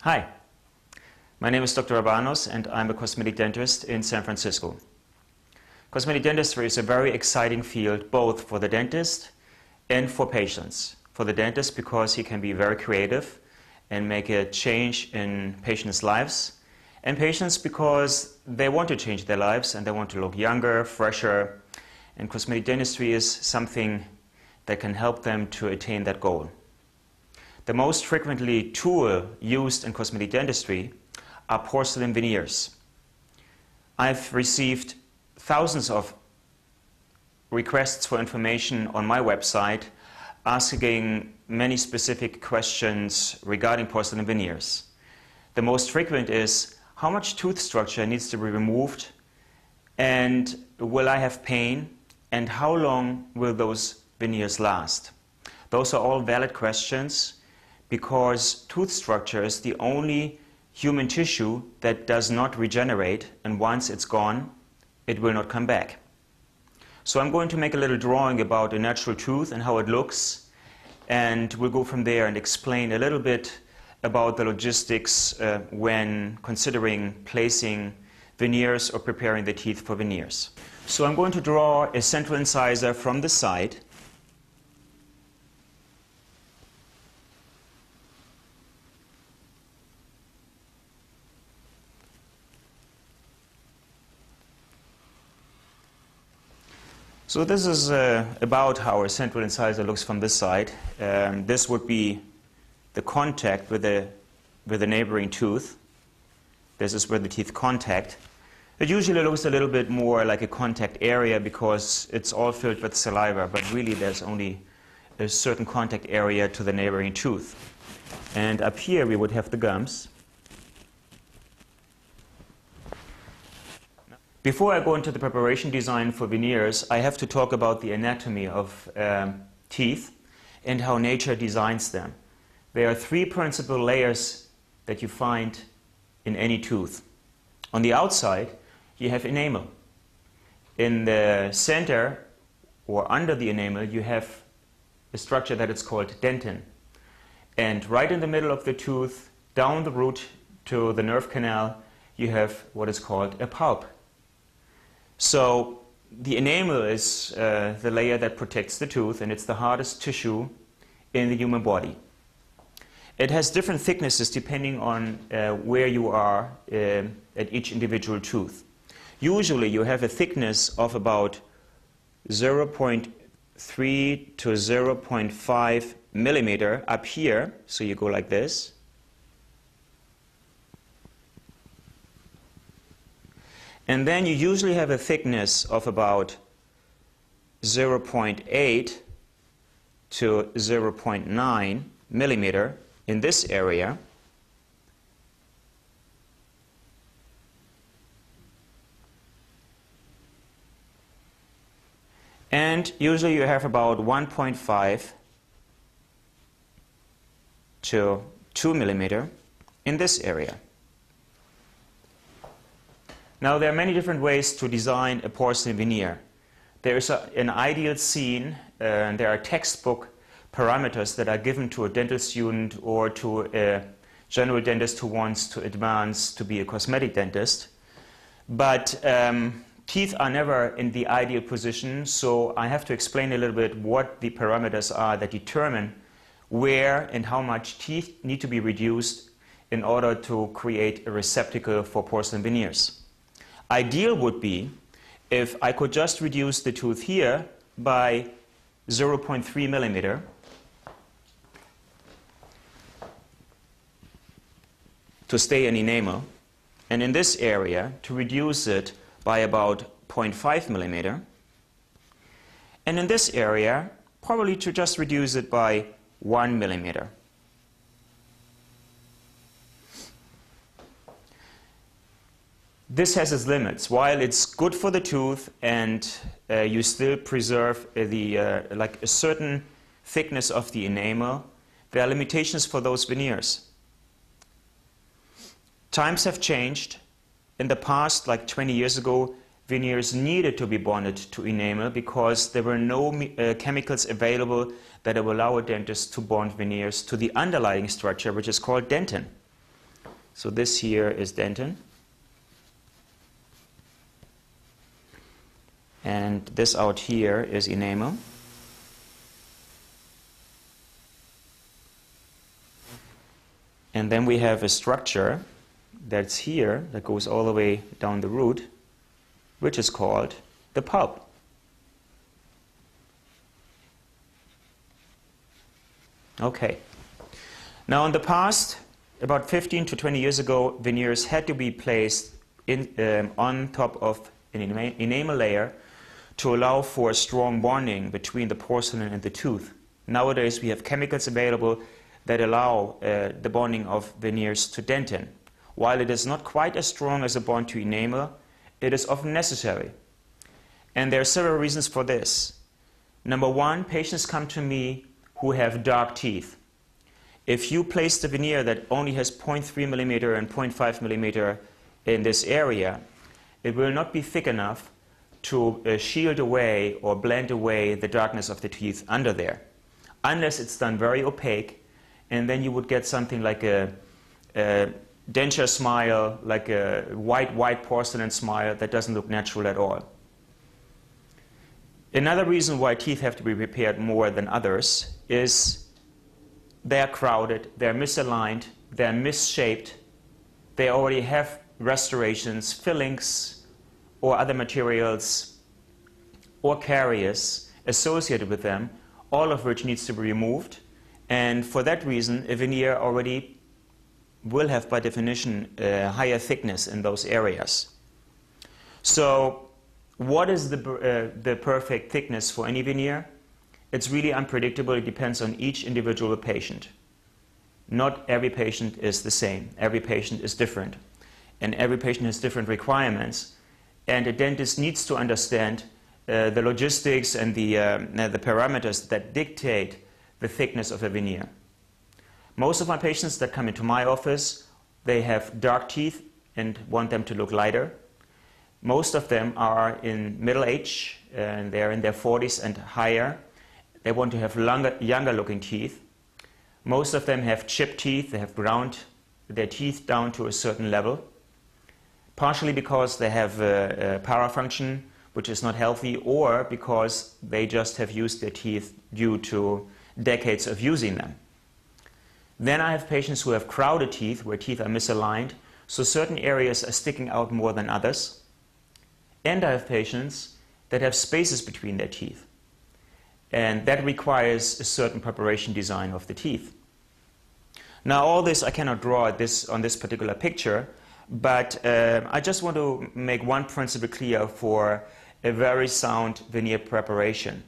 Hi, my name is Dr. Rabanus and I'm a cosmetic dentist in San Francisco. Cosmetic dentistry is a very exciting field both for the dentist and for patients. For the dentist because he can be very creative and make a change in patients' lives, and patients because they want to change their lives and they want to look younger, fresher, and cosmetic dentistry is something that can help them to attain that goal. The most frequently tool used in cosmetic dentistry are porcelain veneers. I've received thousands of requests for information on my website asking many specific questions regarding porcelain veneers. The most frequent is how much tooth structure needs to be removed, and will I have pain, and how long will those veneers last? Those are all valid questions, because tooth structure is the only human tissue that does not regenerate, and once it's gone, it will not come back. So I'm going to make a little drawing about a natural tooth and how it looks, and we'll go from there and explain a little bit about the logistics when considering placing veneers or preparing the teeth for veneers. So I'm going to draw a central incisor from the side. So this is about how a central incisor looks from this side. This would be the contact with the neighboring tooth. This is where the teeth contact. It usually looks a little bit more like a contact area because it's all filled with saliva, but really there's only a certain contact area to the neighboring tooth. And up here we would have the gums. Before I go into the preparation design for veneers, I have to talk about the anatomy of teeth and how nature designs them. There are three principal layers that you find in any tooth. On the outside, you have enamel. In the center or under the enamel, you have a structure that is called dentin. And right in the middle of the tooth, down the root to the nerve canal, you have what is called a pulp. So the enamel is the layer that protects the tooth, and it's the hardest tissue in the human body. It has different thicknesses depending on where you are at each individual tooth. Usually you have a thickness of about 0.3 to 0.5 millimeter up here, so you go like this. And then you usually have a thickness of about 0.8 to 0.9 millimeter in this area. And usually you have about 1.5 to 2 millimeter in this area. Now, there are many different ways to design a porcelain veneer. There is an ideal scene, and there are textbook parameters that are given to a dental student or to a general dentist who wants to advance to be a cosmetic dentist. But teeth are never in the ideal position, so I have to explain a little bit what the parameters are that determine where and how much teeth need to be reduced in order to create a receptacle for porcelain veneers. Ideal would be if I could just reduce the tooth here by 0.3 millimeter. To stay in enamel, and in this area to reduce it by about 0.5 millimeter, and in this area probably to just reduce it by 1 millimeter. This has its limits. While it's good for the tooth and you still preserve like a certain thickness of the enamel, there are limitations for those veneers. Times have changed. In the past, like 20 years ago, veneers needed to be bonded to enamel because there were no chemicals available that would allow a dentist to bond veneers to the underlying structure, which is called dentin. So this here is dentin. And this out here is enamel. And then we have a structure that's here, that goes all the way down the root, which is called the pulp. Okay. Now in the past, about 15 to 20 years ago, veneers had to be placed on top of an enamel layer to allow for a strong bonding between the porcelain and the tooth. Nowadays we have chemicals available that allow the bonding of veneers to dentin. While it is not quite as strong as a bond to enamel, it is often necessary. And there are several reasons for this. Number one, patients come to me who have dark teeth. If you place the veneer that only has 0.3 millimeter and 0.5 millimeter in this area, it will not be thick enough to shield away or blend away the darkness of the teeth under there, unless it's done very opaque, and then you would get something like a denture smile, like a white porcelain smile that doesn't look natural at all. Another reason why teeth have to be repaired more than others is they're crowded, they're misaligned, they're misshaped, they already have restorations, fillings, or other materials or caries associated with them, all of which needs to be removed. And for that reason, a veneer already will have, by definition, higher thickness in those areas. So what is the perfect thickness for any veneer? It's really unpredictable. It depends on each individual patient. Not every patient is the same. Every patient is different. And every patient has different requirements. And a dentist needs to understand the logistics and the parameters that dictate the thickness of a veneer. Most of my patients that come into my office, they have dark teeth and want them to look lighter. Most of them are in middle age, and they're in their 40s and higher. They want to have younger looking teeth. Most of them have chipped teeth. They have ground their teeth down to a certain level, partially because they have a parafunction which is not healthy, or because they just have used their teeth due to decades of using them. Then I have patients who have crowded teeth, where teeth are misaligned, so certain areas are sticking out more than others. And I have patients that have spaces between their teeth. And that requires a certain preparation design of the teeth. Now all this I cannot draw on this particular picture, but I just want to make one principle clear for a very sound veneer preparation.